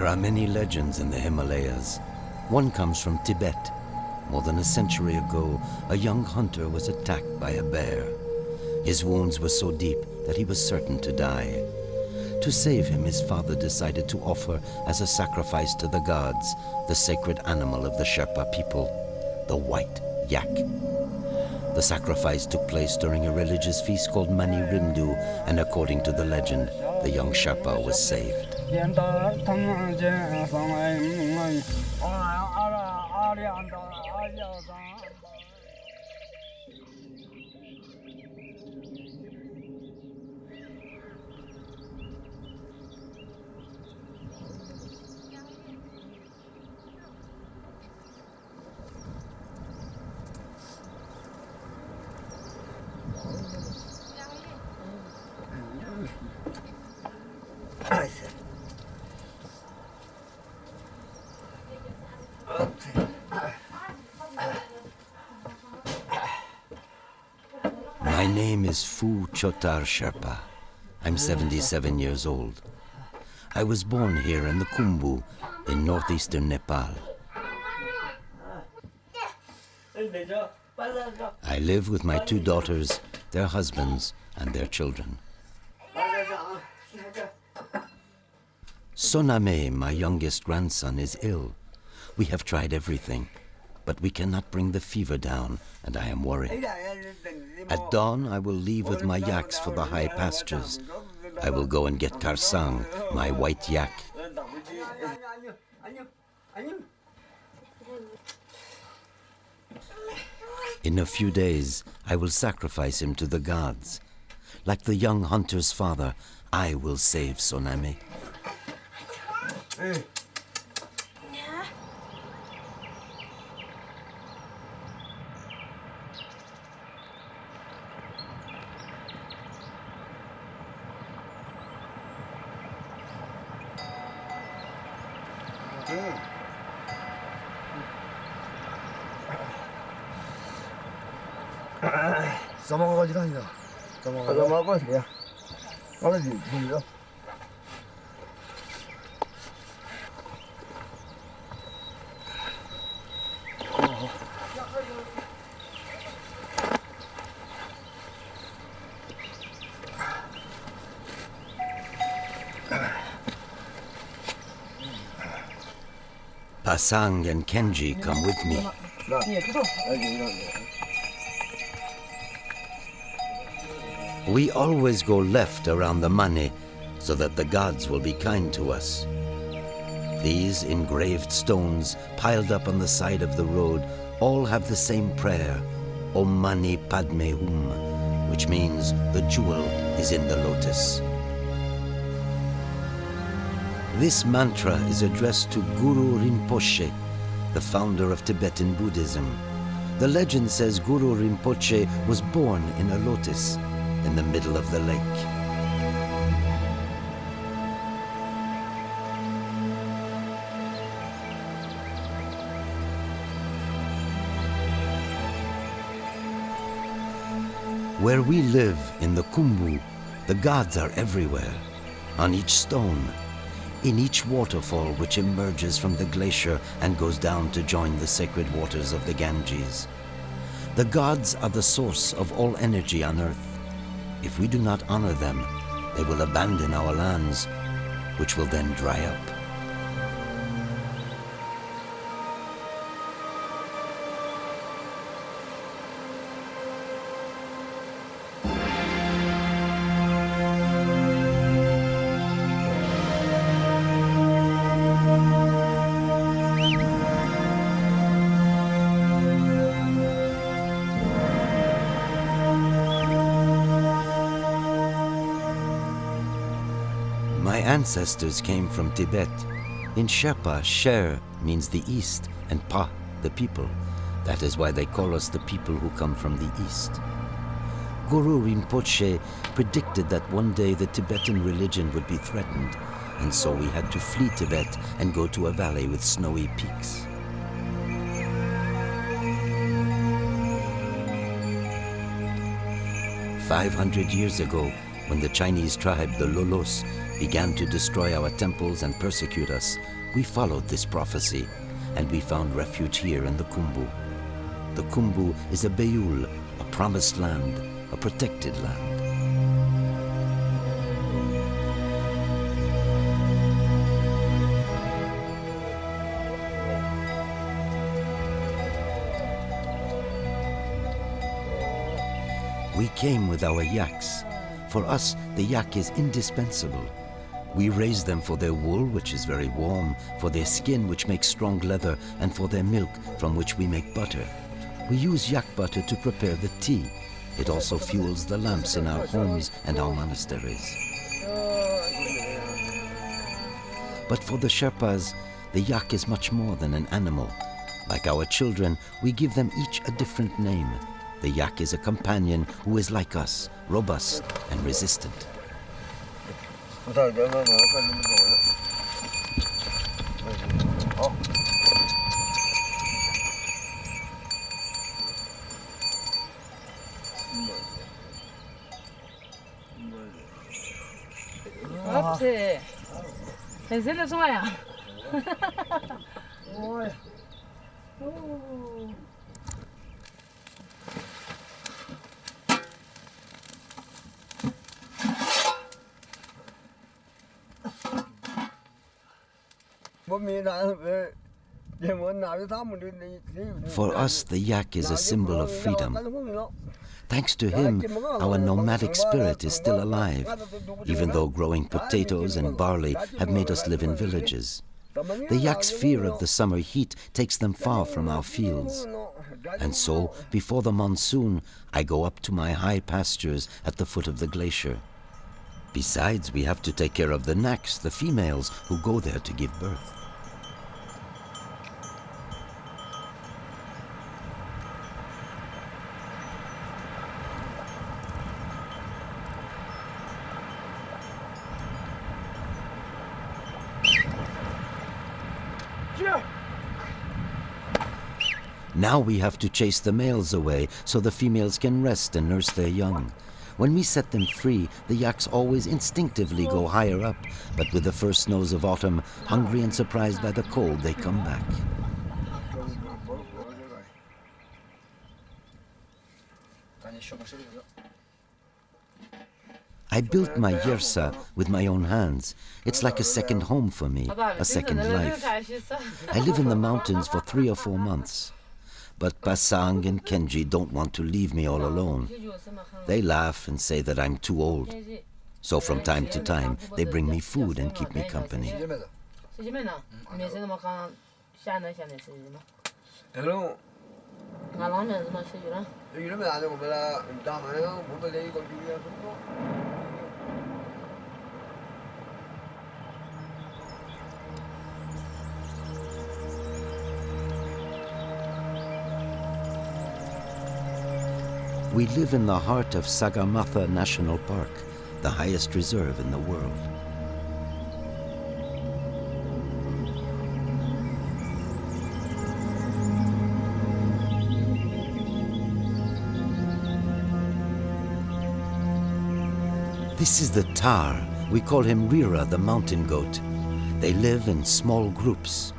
There are many legends in the Himalayas. One comes from Tibet. More than a century ago, a young hunter was attacked by a bear. His wounds were so deep that he was certain to die. To save him, his father decided to offer as a sacrifice to the gods the sacred animal of the Sherpa people, the white yak. The sacrifice took place during a religious feast called Mani Rimdu, and according to the legend, the young Sherpa was saved. My name is Pfou Tchotar Sherpa. I'm 77 years old. I was born here in the Khumbu in northeastern Nepal. I live with my 2 daughters, their husbands, and their children. Soname, my youngest grandson, is ill. We have tried everything, but we cannot bring the fever down, and I am worried. At dawn, I will leave with my yaks for the high pastures. I will go and get Karsang, my white yak. In a few days, I will sacrifice him to the gods. Like the young hunter's father, I will save Soname. Pasang and Kenji come with me. We always go left around the Mani so that the gods will be kind to us. These engraved stones piled up on the side of the road all have the same prayer, Om Mani Padme Hum, which means the jewel is in the lotus. This mantra is addressed to Guru Rinpoche, the founder of Tibetan Buddhism. The legend says Guru Rinpoche was born in a lotus in the middle of the lake. Where we live in the Khumbu, the gods are everywhere, on each stone, in each waterfall which emerges from the glacier and goes down to join the sacred waters of the Ganges. The gods are the source of all energy on earth. If we do not honor them, they will abandon our lands, which will then dry up. My ancestors came from Tibet. In Sherpa, Sher means the east and Pa, the people. That is why they call us the people who come from the east. Guru Rinpoche predicted that one day the Tibetan religion would be threatened, and so we had to flee Tibet and go to a valley with snowy peaks. "500 years ago, when the Chinese tribe, the Lolos, began to destroy our temples and persecute us, we followed this prophecy, and we found refuge here in the Khumbu. The Khumbu is a Beul, a promised land, a protected land. We came with our yaks. For us, the yak is indispensable. We raise them for their wool, which is very warm, for their skin, which makes strong leather, and for their milk, from which we make butter. We use yak butter to prepare the tea. It also fuels the lamps in our homes and our monasteries. But for the Sherpas, the yak is much more than an animal. Like our children, we give them each a different name. The yak is a companion who is like us, robust and resistant. For us, the yak is a symbol of freedom. Thanks to him, our nomadic spirit is still alive, even though growing potatoes and barley have made us live in villages. The yak's fear of the summer heat takes them far from our fields. And so, before the monsoon, I go up to my high pastures at the foot of the glacier. Besides, we have to take care of the yaks, the females, who go there to give birth. Now we have to chase the males away so the females can rest and nurse their young. When we set them free, the yaks always instinctively go higher up, but with the first snows of autumn, hungry and surprised by the cold, they come back. I built my yersa with my own hands. It's like a second home for me, a second life. I live in the mountains for 3 or 4 months. But Pasang and Kenji don't want to leave me all alone. They laugh and say that I'm too old. So from time to time, they bring me food and keep me company. We live in the heart of Sagarmatha National Park, the highest reserve in the world. This is the Tar. We call him Rira, the mountain goat. They live in small groups.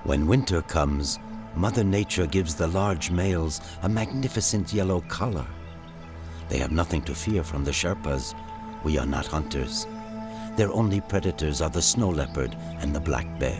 When winter comes, Mother Nature gives the large males a magnificent yellow color. They have nothing to fear from the Sherpas. We are not hunters. Their only predators are the snow leopard and the black bear.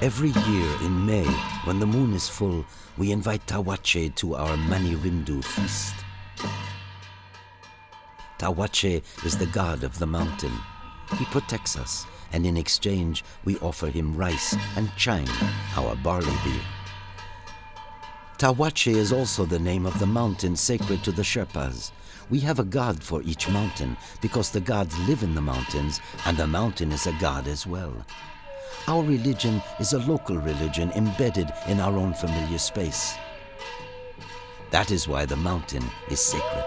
Every year in May, when the moon is full, we invite Tawache to our Mani Rimdu feast. Tawache is the god of the mountain. He protects us, and in exchange, we offer him rice and chang, our barley beer. Tawache is also the name of the mountain sacred to the Sherpas. We have a god for each mountain because the gods live in the mountains, and the mountain is a god as well. Our religion is a local religion embedded in our own familiar space. That is why the mountain is sacred.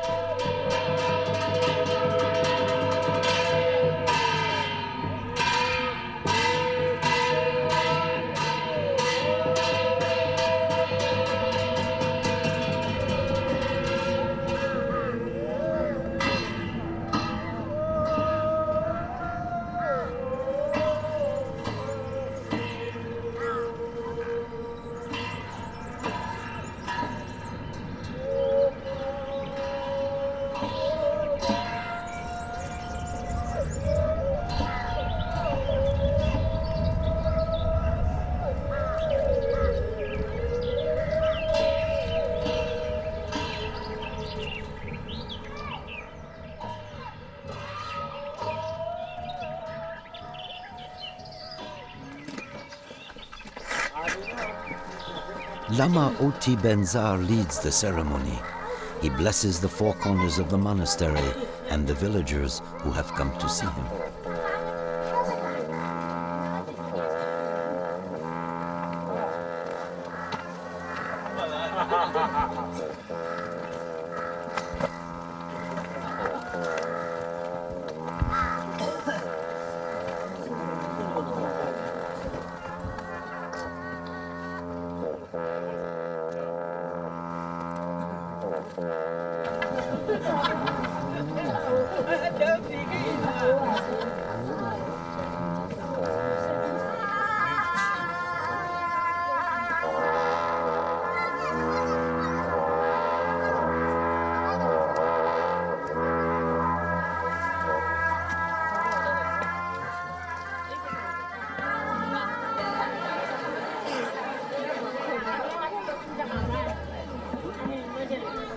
Lama Oti Benzar leads the ceremony. He blesses the four corners of the monastery and the villagers who have come to see him.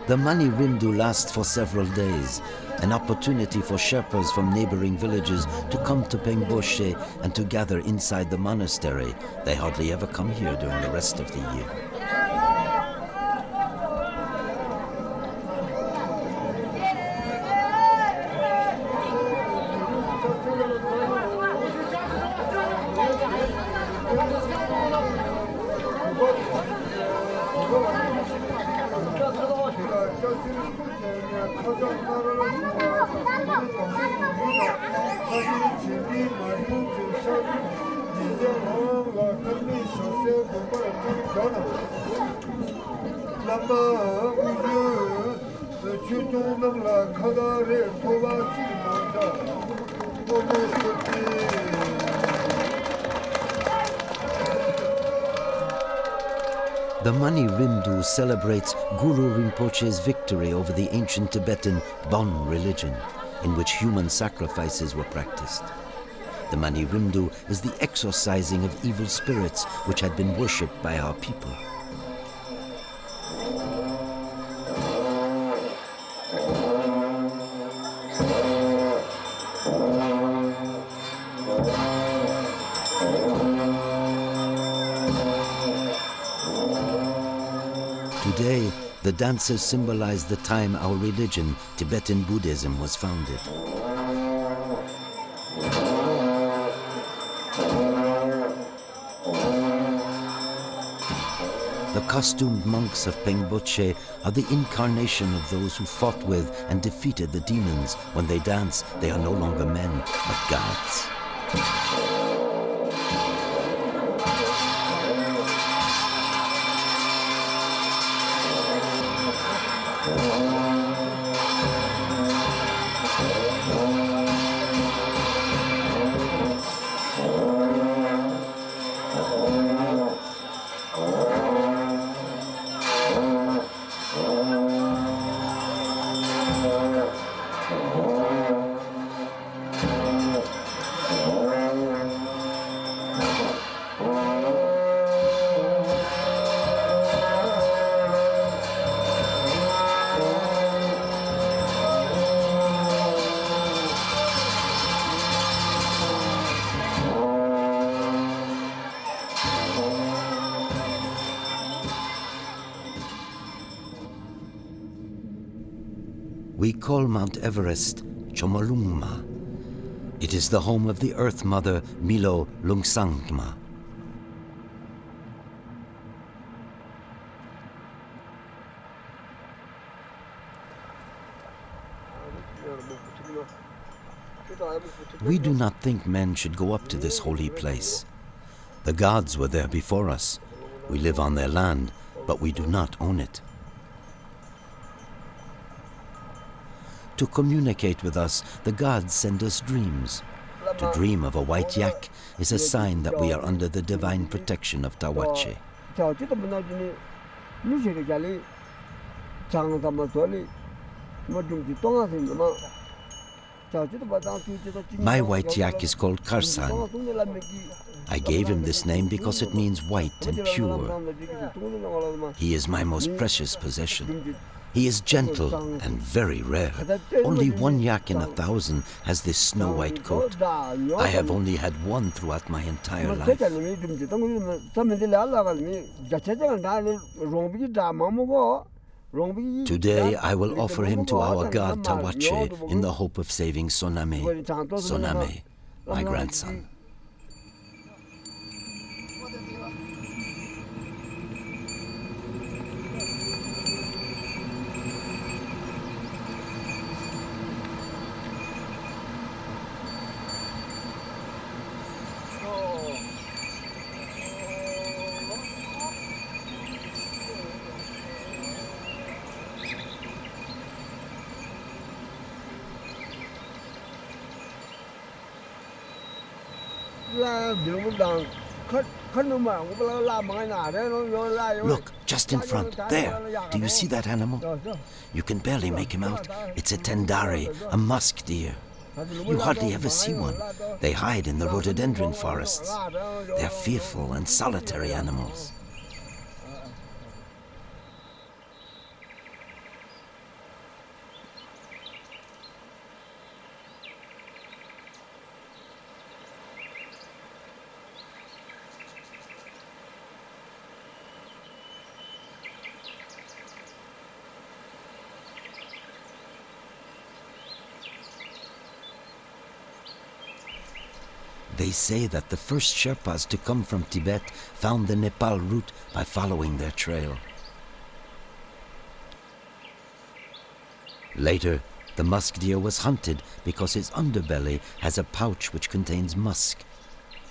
The Mani Rimdu lasts for several days, an opportunity for Sherpas from neighboring villages to come to Pengboche and to gather inside the monastery. They hardly ever come here during the rest of the year. The Mani Rimdu celebrates Guru Rinpoche's victory over the ancient Tibetan Bon religion, in which human sacrifices were practiced. The Mani Rimdu is the exorcising of evil spirits which had been worshipped by our people. Today, the dances symbolize the time our religion, Tibetan Buddhism, was founded. The costumed monks of Pengboche are the incarnation of those who fought with and defeated the demons. When they dance, they are no longer men, but gods. We call Mount Everest Chomolungma. It is the home of the Earth Mother Milo Lungsangma. We do not think men should go up to this holy place. The gods were there before us. We live on their land, but we do not own it. To communicate with us, the gods send us dreams. To dream of a white yak is a sign that we are under the divine protection of Tawache. My white yak is called Karsan. I gave him this name because it means white and pure. He is my most precious possession. He is gentle and very rare. Only one yak in 1,000 has this snow-white coat. I have only had one throughout my entire life. Today I will offer him to our god Tawache in the hope of saving Soname, Soname, my grandson. Look, just in front, there. Do you see that animal? You can barely make him out. It's a tendari, a musk deer. You hardly ever see one. They hide in the rhododendron forests. They're fearful and solitary animals. They say that the first Sherpas to come from Tibet found the Nepal route by following their trail. Later, the musk deer was hunted because its underbelly has a pouch which contains musk.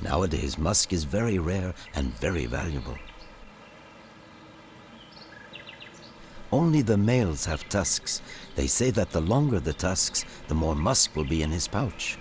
Nowadays, musk is very rare and very valuable. Only the males have tusks. They say that the longer the tusks, the more musk will be in his pouch.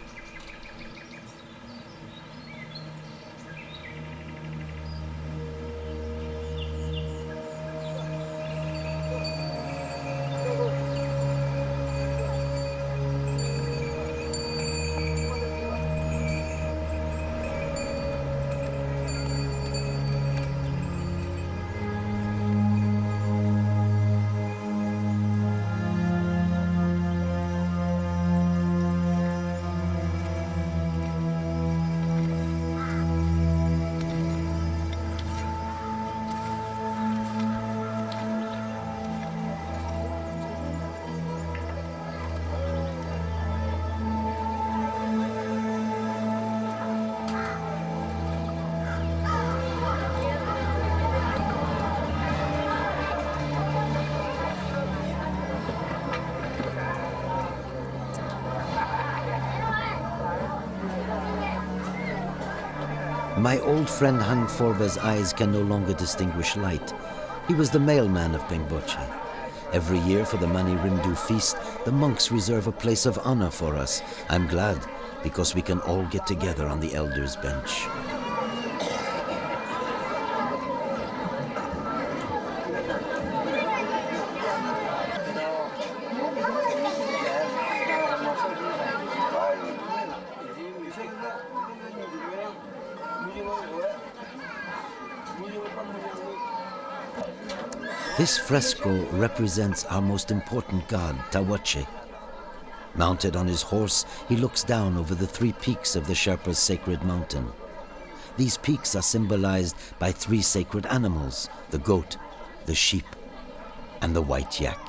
My old friend Han Forba's eyes can no longer distinguish light. He was the mailman of Pengboche. Every year for the Mani Rimdu feast, the monks reserve a place of honor for us. I'm glad, because we can all get together on the elders' bench. This fresco represents our most important god, Tawache. Mounted on his horse, he looks down over the 3 peaks of the Sherpa's sacred mountain. These peaks are symbolized by 3 sacred animals, the goat, the sheep, and the white yak.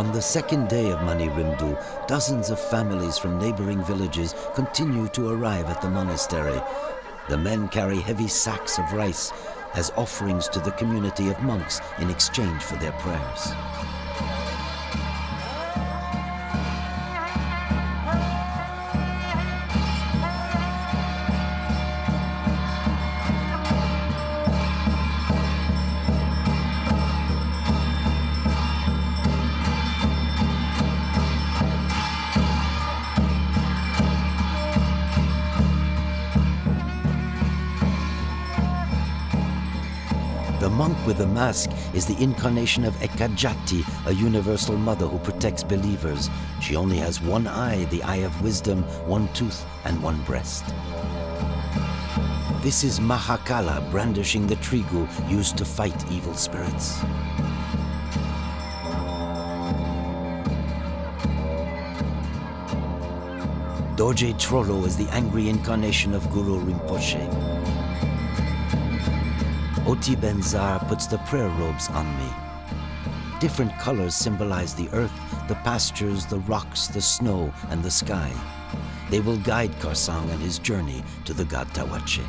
On the second day of Mani Rimdu, dozens of families from neighboring villages continue to arrive at the monastery. The men carry heavy sacks of rice as offerings to the community of monks in exchange for their prayers. The monk with the mask is the incarnation of Ekajati, a universal mother who protects believers. She only has one eye, the eye of wisdom, one tooth, and one breast. This is Mahakala brandishing the trigu used to fight evil spirits. Doje Trollo is the angry incarnation of Guru Rinpoche. Oti Benzar puts the prayer robes on me. Different colors symbolize the earth, the pastures, the rocks, the snow, and the sky. They will guide Karsang on his journey to the god Tawache.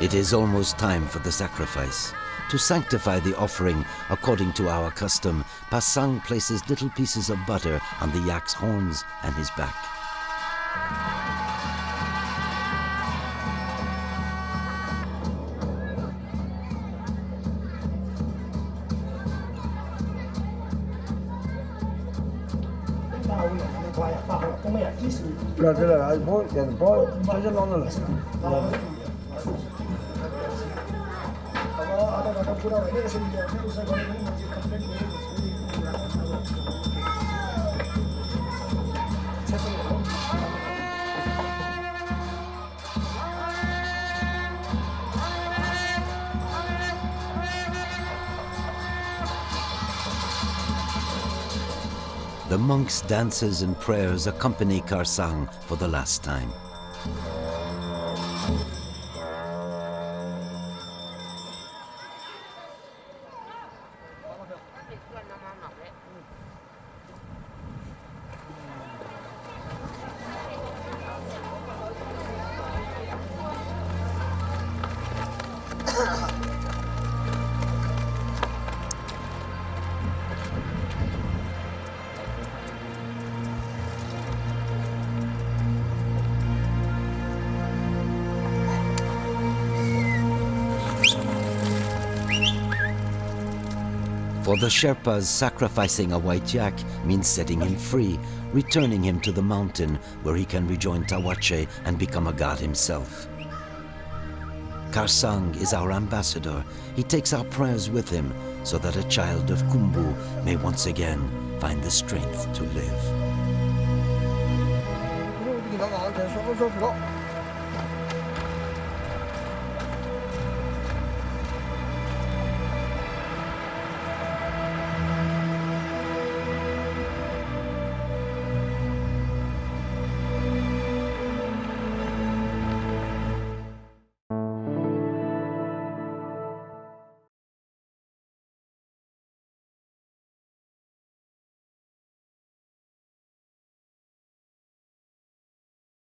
It is almost time for the sacrifice. To sanctify the offering, according to our custom, Pasang places little pieces of butter on the yak's horns and his back. The monks' dances and prayers accompany Karsang for the last time. For the Sherpas, sacrificing a white yak means setting him free, returning him to the mountain where he can rejoin Tawache and become a god himself. Karsang is our ambassador. He takes our prayers with him so that a child of Khumbu may once again find the strength to live.